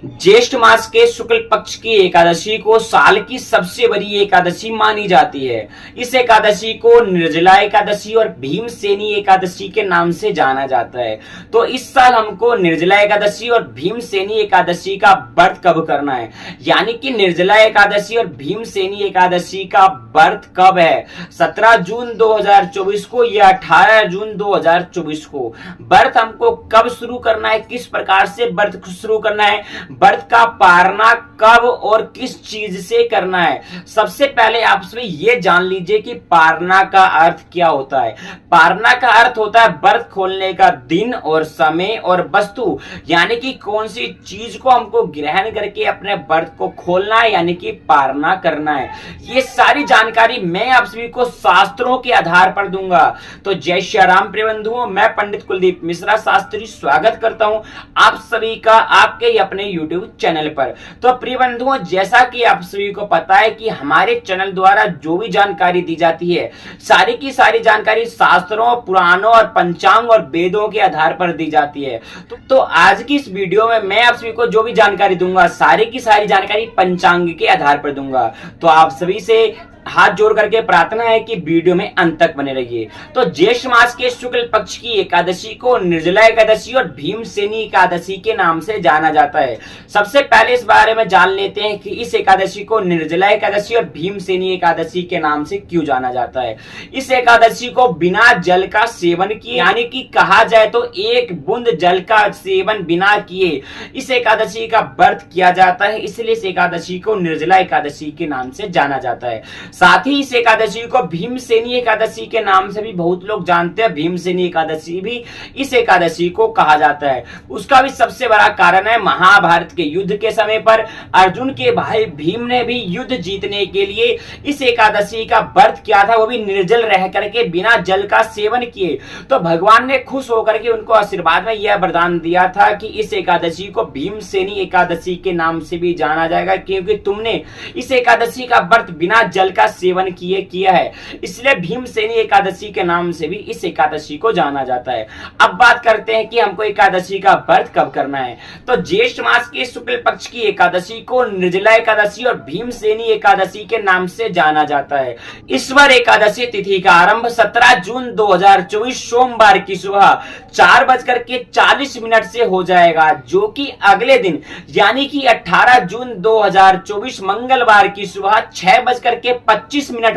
ज्येष्ठ मास के शुक्ल पक्ष की एकादशी को साल की सबसे बड़ी एकादशी मानी जाती है। इस एकादशी को निर्जला एकादशी और भीमसेनी एकादशी के नाम से जाना जाता है। तो इस साल हमको निर्जला एकादशी और भीमसेनी एकादशी का व्रत कब करना है, यानी कि निर्जला एकादशी और भीमसेनी एकादशी का व्रत कब है, 17 जून 2024 को या 18 जून 2024 को। व्रत हमको कब शुरू करना है, किस प्रकार से व्रत शुरू करना है, व्रत का पारना कब और किस चीज से करना है। सबसे पहले आप सभी ये जान लीजिए कि पारना का अर्थ क्या होता है। पारना का अर्थ होता है व्रत खोलने का दिन और समय और वस्तु, यानी कि कौन सी चीज को हमको ग्रहण करके अपने व्रत को खोलना है, यानी कि पारना करना है। ये सारी जानकारी मैं आप सभी को शास्त्रों के आधार पर दूंगा। तो जय श्री राम प्रिय बंधुओं, मैं पंडित कुलदीप मिश्रा शास्त्री स्वागत करता हूं आप सभी का आपके ही अपने YouTube चैनल पर। तो प्रिय बंधुओं, जैसा कि आप सभी को पता है कि हमारे चैनल द्वारा जो भी जानकारी दी जाती है, सारी की सारी जानकारी शास्त्रों, पुराणों और पंचांग और वेदों के आधार पर दी जाती है। तो आज की इस वीडियो में मैं आप सभी को जो भी जानकारी दूंगा, सारी की सारी जानकारी पंचांग के आधार पर दूंगा। तो आप सभी से हाथ जोड़ करके प्रार्थना है कि वीडियो में अंत तक बने रहिए। तो ज्येष्ठ मास के शुक्ल पक्ष की एकादशी को निर्जला एकादशी और भीमसेनी एकादशी के नाम से जाना जाता है। सबसे पहले इस बारे में जान लेते हैं कि इस एकादशी को निर्जला एकादशी और भीमसेनी एकादशी के नाम से क्यों जाना जाता है। इस एकादशी को बिना जल का सेवन किए, यानी कि कहा जाए तो एक बूंद जल का सेवन बिना किए इस एकादशी का व्रत किया जाता है, इसलिए इस एकादशी को निर्जला एकादशी के नाम से जाना जाता है। साथ ही इस एकादशी को भीमसेनी एकादशी के नाम से भी बहुत लोग जानते हैं। भीमसेनी एकादशी भी इस एकादशी को कहा जाता है। उसका भी सबसे बड़ा कारण है, महाभारत के युद्ध के समय पर अर्जुन के भाई भीम ने भी युद्ध जीतने के लिए इस एकादशी का व्रत किया था, वो भी निर्जल रह करके बिना जल का सेवन किए। तो भगवान ने खुश होकर के उनको आशीर्वाद में यह वरदान दिया था कि इस एकादशी को भीमसेनी एकादशी के नाम से भी जाना जाएगा, क्योंकि तुमने इस एकादशी का व्रत बिना जल का सेवन किया है, इसलिए भीमसेनी एकादशी के नाम से भी इस एकादशी को जाना जाता है। अब बात करते हैं कि हमको एकादशी का व्रत कब करना है। तो ज्येष्ठ मास के शुक्ल पक्ष की एकादशी को निर्जला एकादशी और भीमसेनी एकादशी के नाम से जाना जाता है। ईश्वर एकादशी तिथि का आरंभ 17 जून 2024 सोमवार की सुबह 4:40 से हो जाएगा, जो कि अगले दिन यानी कि 18 जून 2024 मंगलवार की सुबह 6:25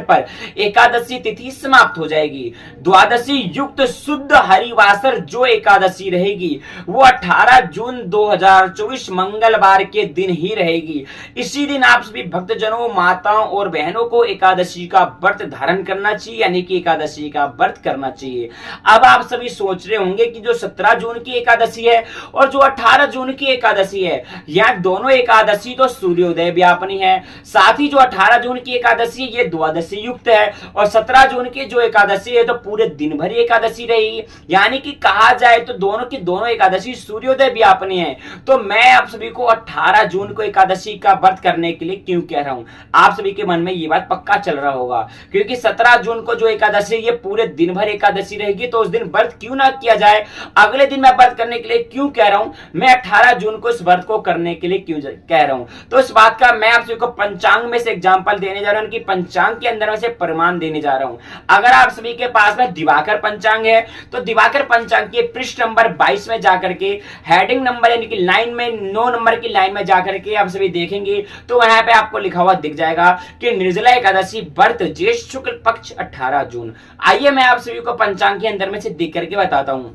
पर एकादशी तिथि समाप्त हो जाएगी। द्वादशी युक्त शुद्ध हरिवासर जो एकादशी रहेगी वो 18 जून 2024 मंगलवार के दिन ही रहेगी। इसी दिन आप सभी भक्तजनों, माताओं और बहनों को एकादशी का व्रत धारण करना चाहिए, यानी कि एकादशी का व्रत करना चाहिए। अब आप सभी सोच रहे होंगे कि जो 17 जून की एकादशी है और जो 18 जून की एकादशी है, यह दोनों एकादशी तो सूर्योदय व्यापनी है। साथ ही जो 18 जून की एकादशी ये द्वादशी युक्त है और 17 जून की जो एकादशी है तो पूरे दिन भर एकादशी रहेगी, यानी कि कहा जाए तो दोनों की दोनों एकादशी सूर्योदय व्यापनी है। तो मैं आप सभी को 18 जून को एकादशी का व्रत करने के लिए क्यों कह रहा हूं, आप सभी के मन में ये बात पक्का चल रहा होगा, क्योंकि 17 जून को जो एकादशी ये पूरे दिन भर एकादशी रहेगी, तो उस दिन व्रत क्यों ना किया जाए। अगले दिन मैं व्रत करने के लिए क्यों कह रहा हूं, मैं 18 जून को इस व्रत को करने के लिए क्यों कह रहा हूं। तो इस बात का मैं आप सभी को पंचांग में से एग्जाम्पल देने जा रहा हूं, पंचांग के अंदर में से प्रमाण देने जा रहा हूं। अगर आप सभी के पास में दिवाकर पंचांग है तो दिवाकर पंचांग के पृष्ठ नंबर 22 में जाकर के हेडिंग नंबर यानी कि लाइन में 9 नंबर की लाइन में जाकर के आप सभी देखेंगे तो वहां पे आपको लिखा हुआ दिख जाएगा कि निर्जला एकादशी व्रत ज्येष्ठ शुक्ल पक्ष 18 जून। आइए मैं आप सभी को पंचांग के अंदर में से दिख करके बताता हूं।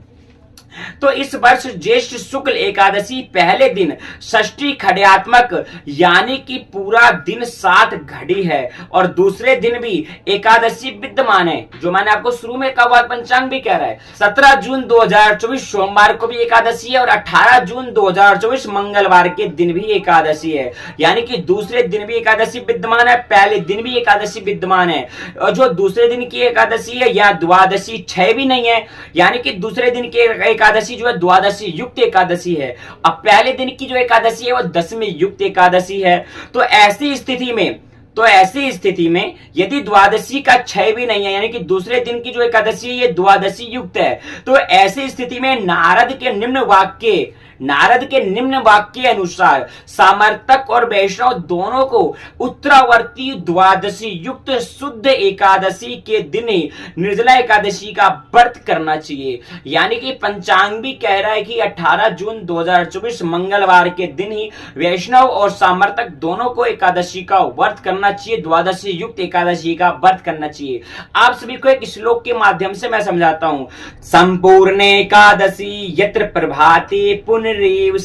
तो इस वर्ष ज्येष्ठ शुक्ल एकादशी पहले दिन षष्ठी खड्यात्मक यानी कि पूरा दिन 7 घड़ी है और दूसरे दिन भी एकादशी विद्यमान है, जो मैंने आपको शुरू में कहा हुआ पंचांग भी कह रहा है। 17 जून 2024 सोमवार को भी एकादशी है और 18 जून 2024 मंगलवार के दिन भी एकादशी है, यानी कि दूसरे दिन भी एकादशी विद्यमान है, पहले दिन भी एकादशी विद्यमान है। और जो दूसरे दिन की एकादशी है या द्वादशी 6 भी नहीं है, यानी कि दूसरे दिन की एकादशी जो है द्वादशी युक्त एकादशी है। अब पहले दिन की जो एकादशी है वो दशमी युक्त एकादशी है। तो ऐसी स्थिति में यदि द्वादशी का 6 भी नहीं है, यानी कि दूसरे दिन की जो एकादशी है ये द्वादशी युक्त है, तो ऐसी स्थिति में नारद के निम्न वाक्य नारद के निम्न वाक्य अनुसार सामर्थक और वैष्णव दोनों को उत्तरावर्ती द्वादशी युक्त शुद्ध एकादशी के दिन ही निर्जला एकादशी का व्रत करना चाहिए। यानी कि पंचांग भी कह रहा है कि 18 जून 2024 मंगलवार के दिन ही वैष्णव और सामर्थक दोनों को एकादशी का व्रत करना चाहिए, द्वादशी युक्त एकादशी का व्रत करना चाहिए। आप सभी को एक श्लोक के माध्यम से मैं समझाता हूं। संपूर्ण एकादशी यत्र प्रभाते पुनरेव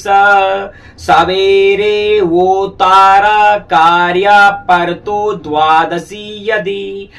सवेरे वो तारा कार्य परतो द्वादशी यदि।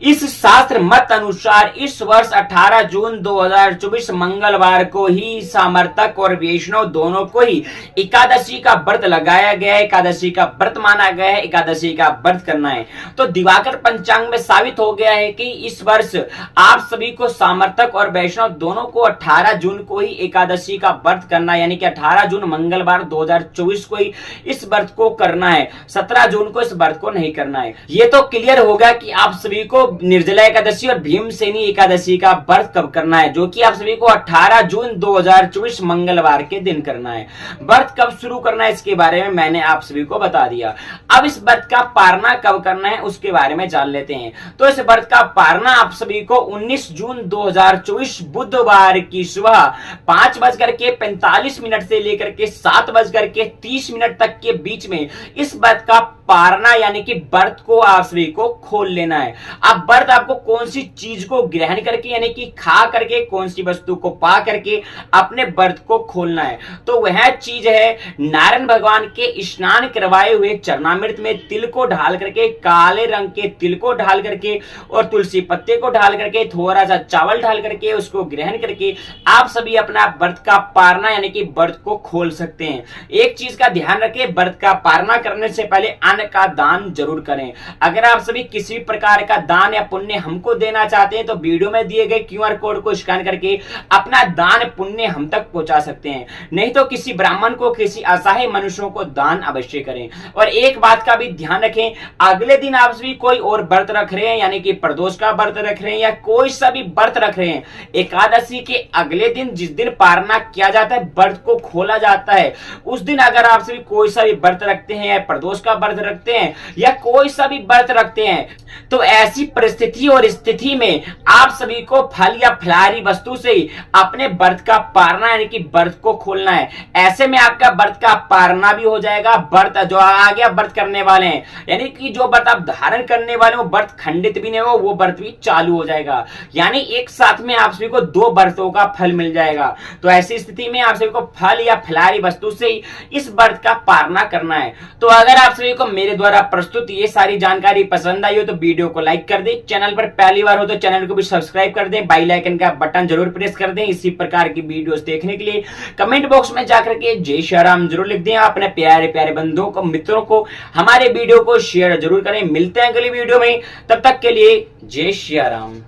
इस शास्त्र मत अनुसार इस वर्ष 18 जून 2024 मंगलवार को ही सामर्थक और वैष्णव दोनों को ही एकादशी का व्रत लगाया गया है, एकादशी का व्रत माना गया है, एकादशी का व्रत करना है। तो दिवाकर पंचांग में साबित हो गया है कि इस वर्ष आप सभी को सामर्थक और वैष्णव दोनों को 18 जून को ही एकादशी का व्रत करना है, यानी कि 18 जून मंगलवार 2024 को ही इस व्रत को करना है, 17 जून को इस व्रत को नहीं करना है। ये तो क्लियर होगा कि आप सभी को निर्जला एकादशी और भीमसेनी एकादशी का व्रत कब करना है, जो कि आप सभी को 18 जून 2024 मंगलवार के दिन करना है। व्रत कब शुरू करना है इसके बारे में मैंने आप सभी को बता दिया। अब इस व्रत का पारना कब करना है उसके बारे में जान लेते हैं। तो इस व्रत का पारना आप सभी को 19 जून 2024 बुधवार की सुबह 5:45 से लेकर के 7:30 तक के बीच में इस व्रत का पारना यानी कि व्रत को आप सभी को खोल लेना है। अब व्रत आपको कौन सी चीज को ग्रहण करके यानी कि खा करके, कौन सी वस्तु को पा करके अपने व्रत को खोलना है। तो वह चीज है नारायण भगवान के स्नान करवाए हुए चरणामृत में तिल को ढाल करके, काले रंग के तिल को ढाल करके और तुलसी पत्ते को ढाल करके, थोड़ा सा चावल ढाल करके उसको ग्रहण करके आप सभी अपना व्रत का पारना यानी कि व्रत को खोल सकते हैं। एक चीज का ध्यान रखें, व्रत का पारना करने से पहले अन्न का दान जरूर करें। अगर आप सभी किसी भी प्रकार का दान या पुण्य हमको देना चाहते हैं तो वीडियो में दिए गए QR कोड को स्कैन करके अपना दान पुण्य हम तक पहुंचा सकते हैं। नहीं तो किसी ब्राह्मण को, किसी असहाय मनुष्यों को दान अवश्य करें। और एक बात का भी ध्यान रखें, अगले दिन आप सभी कोई और व्रत रख रहे हैं यानी कि प्रदोष का व्रत रख रहे हैं या कोई सा भी व्रत रख रहे हैं, एकादशी के अगले दिन जिस दिन पारना किया जाता है, व्रत को खोला जाता है, उस दिन अगर आप सभी कोई सा भी व्रत रखते हैं या प्रदोष का व्रत रखते हैं या कोई सा भी व्रत रखते हैं, तो ऐसी परिस्थिति और स्थिति में आप सभी को फल या फलाहारी वस्तु से अपने व्रत का पारना यानी कि व्रत को खोलना है। ऐसे में आपका व्रत का पारना भी हो जाएगा। व्रत जो आ गया व्रत करने वाले हैं यानी कि जो व्रत आप धारण करने वाले हो व्रत खंडित भी नहीं हो, वो व्रत भी चालू हो जाएगा। यानी एक साथ में आप सभी को 2 व्रतों का फल मिल जाएगा। तो ऐसी स्थिति में आप सभी को फल या फलाहारी वस्तु से इस व्रत का पारना करना है। तो अगर आप सभी को मेरे द्वारा प्रस्तुत ये सारी जानकारी पसंद आई हो तो वीडियो को लाइक कर दें, चैनल पर पहली बार हो तो चैनल को भी सब्सक्राइब कर दें, बेल आइकन का बटन जरूर प्रेस कर दें। इसी प्रकार की वीडियोस देखने के लिए कमेंट बॉक्स में जाकर के जय श्री राम जरूर लिख दें। अपने प्यारे प्यारे बंधुओं को, मित्रों को हमारे वीडियो को शेयर जरूर करें। मिलते हैं अगली वीडियो में, तब तक के लिए जय श्री राम।